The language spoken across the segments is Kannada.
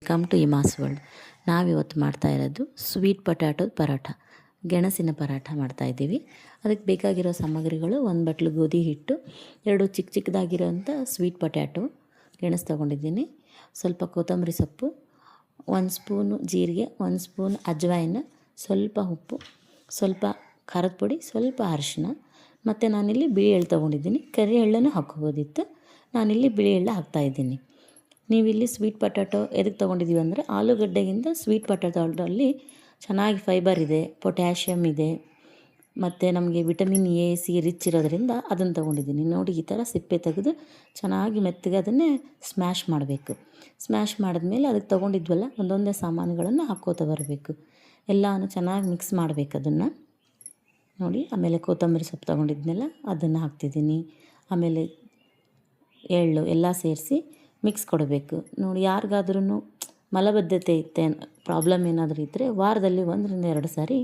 Welcome to ಇಮಾಸ್ world. ನಾವಿವತ್ತು ಮಾಡ್ತಾ ಇರೋದು ಸ್ವೀಟ್ ಪೊಟ್ಯಾಟೋದ ಪರಾಠ, ಗೆಣಸಿನ ಪರಾಠ ಮಾಡ್ತಾಯಿದ್ದೀವಿ. ಅದಕ್ಕೆ ಬೇಕಾಗಿರೋ ಸಾಮಗ್ರಿಗಳು: 1 ಬಟ್ಲು ಗೋಧಿ ಹಿಟ್ಟು, 2 ಚಿಕ್ಕ ಚಿಕ್ಕದಾಗಿರೋಂಥ ಸ್ವೀಟ್ ಪೊಟ್ಯಾಟೊ ಗೆಣಸು ತೊಗೊಂಡಿದ್ದೀನಿ, ಸ್ವಲ್ಪ ಕೊತ್ತಂಬರಿ ಸೊಪ್ಪು, 1 ಸ್ಪೂನು ಜೀರಿಗೆ, 1 ಸ್ಪೂನ್ ಅಜ್ವಾಯಿನ, ಸ್ವಲ್ಪ ಉಪ್ಪು, ಸ್ವಲ್ಪ ಖಾರದ ಪುಡಿ, ಸ್ವಲ್ಪ ಅರಿಶಿನ, ಮತ್ತು ನಾನಿಲ್ಲಿ ಬಿಳಿ ಎಳ್ಳು ತೊಗೊಂಡಿದ್ದೀನಿ. ಕರಿ ಎಳ್ಳನ್ನು ಹಾಕ್ಕೋಬೋದಿತ್ತು, ನಾನಿಲ್ಲಿ ಬಿಳಿ ಎಳ್ಳು ಹಾಕ್ತಾಯಿದ್ದೀನಿ. ನೀವಿಲ್ಲಿ ಸ್ವೀಟ್ ಪೊಟ್ಯಾಟೊ ಎದಕ್ಕೆ ತೊಗೊಂಡಿದ್ದೀವಿ ಅಂದರೆ, ಆಲೂಗಡ್ಡೆಗಿಂತ ಸ್ವೀಟ್ ಪೊಟ್ಯಾಟೊದಲ್ಲಿ ಚೆನ್ನಾಗಿ ಫೈಬರ್ ಇದೆ, ಪೊಟ್ಯಾಷಿಯಮ್ ಇದೆ, ಮತ್ತು ನಮಗೆ ವಿಟಮಿನ್ ಎ ಸಿ ರಿಚ್ ಇರೋದರಿಂದ ಅದನ್ನು ತೊಗೊಂಡಿದ್ದೀನಿ. ನೋಡಿ, ಈ ಥರ ಸಿಪ್ಪೆ ತೆಗೆದು ಚೆನ್ನಾಗಿ ಮೆತ್ತಗೆ ಅದನ್ನೇ ಸ್ಮ್ಯಾಶ್ ಮಾಡಬೇಕು. ಸ್ಮ್ಯಾಶ್ ಮಾಡಿದ್ಮೇಲೆ ಅದಕ್ಕೆ ತೊಗೊಂಡಿದ್ವಲ್ಲ ಒಂದೊಂದೇ ಸಾಮಾನುಗಳನ್ನು ಹಾಕ್ಕೋತಾ ಬರಬೇಕು. ಎಲ್ಲನೂ ಚೆನ್ನಾಗಿ ಮಿಕ್ಸ್ ಮಾಡಬೇಕು ಅದನ್ನು. ನೋಡಿ, ಆಮೇಲೆ ಕೊತ್ತಂಬರಿ ಸೊಪ್ಪು ತೊಗೊಂಡಿದ್ನೆಲ್ಲ ಅದನ್ನು ಹಾಕ್ತಿದ್ದೀನಿ. ಆಮೇಲೆ ಎಳ್ಳು ಎಲ್ಲ ಸೇರಿಸಿ ಮಿಕ್ಸ್ ಕೊಡಬೇಕು. ನೋಡಿ, ಯಾರಿಗಾದ್ರೂ ಮಲಬದ್ಧತೆ ಪ್ರಾಬ್ಲಮ್ ಏನಾದರೂ ಇದ್ದರೆ ವಾರದಲ್ಲಿ 1 ರಿಂದ 2 ಸಾರಿ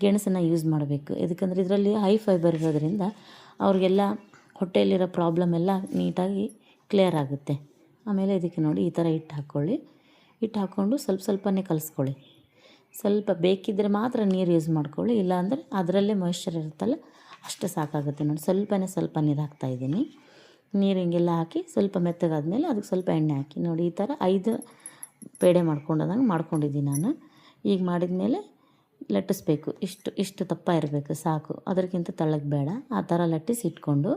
ಗೆಣಸನ್ನು ಯೂಸ್ ಮಾಡಬೇಕು. ಯಾಕಂದರೆ ಇದರಲ್ಲಿ ಹೈ ಫೈಬರ್ ಇರೋದರಿಂದ ಅವ್ರಿಗೆಲ್ಲ ಹೊಟ್ಟೆಯಲ್ಲಿರೋ ಪ್ರಾಬ್ಲಮ್ ಎಲ್ಲ ನೀಟಾಗಿ ಕ್ಲಿಯರ್ ಆಗುತ್ತೆ. ಆಮೇಲೆ ಇದಕ್ಕೆ ನೋಡಿ ಈ ಥರ ಹಿಟ್ಟು ಹಾಕ್ಕೊಳ್ಳಿ. ಹಿಟ್ಟು ಹಾಕ್ಕೊಂಡು ಸ್ವಲ್ಪನೇ ಕಲಿಸ್ಕೊಳ್ಳಿ. ಸ್ವಲ್ಪ ಬೇಕಿದ್ದರೆ ಮಾತ್ರ ನೀರು ಯೂಸ್ ಮಾಡ್ಕೊಳ್ಳಿ, ಇಲ್ಲಾಂದರೆ ಅದರಲ್ಲೇ ಮಾಯಿಶ್ಚರ್ ಇರುತ್ತಲ್ಲ ಅಷ್ಟು ಸಾಕಾಗುತ್ತೆ. ನೋಡಿ, ಸ್ವಲ್ಪ ನೀರು ಹಾಕ್ತಾಯಿದ್ದೀನಿ. ನೀರು ಹಿಂಗೆಲ್ಲ ಹಾಕಿ ಸ್ವಲ್ಪ ಮೆತ್ತಗಾದ್ಮೇಲೆ ಅದಕ್ಕೆ ಸ್ವಲ್ಪ ಎಣ್ಣೆ ಹಾಕಿ. ನೋಡಿ, ಈ ಥರ 5 ಪೇಡೆ ಮಾಡ್ಕೊಂಡಿದ್ದೀನಿ ನಾನು. ಈಗ ಮಾಡಿದ್ಮೇಲೆ ಲಟ್ಟಿಸ್ಬೇಕು. ಇಷ್ಟು ದಪ್ಪ ಇರಬೇಕು ಸಾಕು, ಅದಕ್ಕಿಂತ ತೆಳ್ಳಗೆ ಬೇಡ. ಆ ಥರ ಲಟ್ಟಿಸಿ ಇಟ್ಕೊಂಡು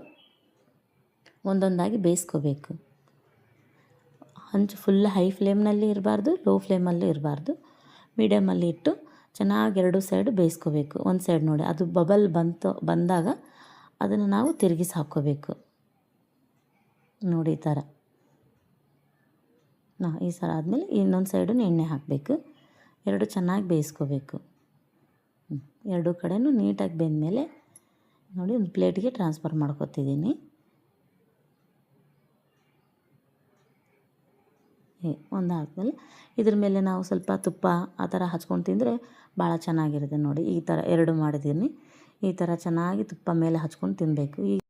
ಒಂದೊಂದಾಗಿ ಬೇಯಿಸ್ಕೋಬೇಕು. ಹಂಚು ಫುಲ್ ಹೈ ಫ್ಲೇಮ್ನಲ್ಲಿ ಇರಬಾರ್ದು, ಲೋ ಫ್ಲೇಮಲ್ಲೂ ಇರಬಾರ್ದು, ಮೀಡಿಯಮಲ್ಲಿ ಇಟ್ಟು ಚೆನ್ನಾಗಿ 2 ಸೈಡು ಬೇಯಿಸ್ಕೋಬೇಕು. ಒಂದು ಸೈಡ್ ನೋಡಿ ಅದು ಬಬಲ್ ಬಂದಾಗ ಅದನ್ನು ನಾವು ತಿರುಗಿಸಿ ಹಾಕ್ಕೋಬೇಕು. ನೋಡಿ, ಈ ಥರ ಈ ಥರ ಆದಮೇಲೆ ಇನ್ನೊಂದು ಸೈಡನ್ನು ಎಣ್ಣೆ ಹಾಕಬೇಕು. 2 ಚೆನ್ನಾಗಿ ಬೇಯಿಸ್ಕೋಬೇಕು. 2 ಕಡೆನೂ ನೀಟಾಗಿ ಬೆಂದಮೇಲೆ ನೋಡಿ ಒಂದು ಪ್ಲೇಟ್ಗೆ ಟ್ರಾನ್ಸ್ಫರ್ ಮಾಡ್ಕೊತಿದ್ದೀನಿ. ಒಂದು ಹಾಕಿದ್ಮೇಲೆ ಇದ್ರ ಮೇಲೆ ನಾವು ಸ್ವಲ್ಪ ತುಪ್ಪ ಆ ಥರ ಹಚ್ಕೊಂಡು ತಿಂದರೆ ಭಾಳ ಚೆನ್ನಾಗಿರುತ್ತೆ. ನೋಡಿ, ಈ ಥರ 2 ಮಾಡಿದ್ದೀನಿ. ಈ ಥರ ಚೆನ್ನಾಗಿ ತುಪ್ಪ ಮೇಲೆ ಹಚ್ಕೊಂಡು ತಿನ್ನಬೇಕು. ಈಗ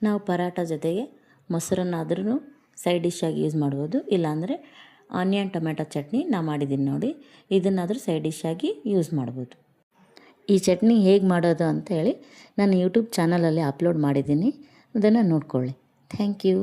ನಾವು ಪರಾಠ ಜೊತೆಗೆ ಮೊಸರನ್ನಾದ್ರೂ ಸೈಡ್ ಡಿಶ್ಶಾಗಿ ಯೂಸ್ ಮಾಡ್ಬೋದು, ಇಲ್ಲಾಂದರೆ ಆನಿಯನ್ ಟೊಮೆಟೊ ಚಟ್ನಿ ನಾನು ಮಾಡಿದ್ದೀನಿ ನೋಡಿ, ಇದನ್ನಾದರೂ ಸೈಡ್ ಡಿಶ್ಶಾಗಿ ಯೂಸ್ ಮಾಡ್ಬೋದು. ಈ ಚಟ್ನಿ ಹೇಗೆ ಮಾಡೋದು ಅಂತ ಹೇಳಿ ನಾನು ಯೂಟ್ಯೂಬ್ ಚಾನಲಲ್ಲಿ ಅಪ್ಲೋಡ್ ಮಾಡಿದ್ದೀನಿ, ಅದನ್ನು ನೋಡ್ಕೊಳ್ಳಿ. Thank you.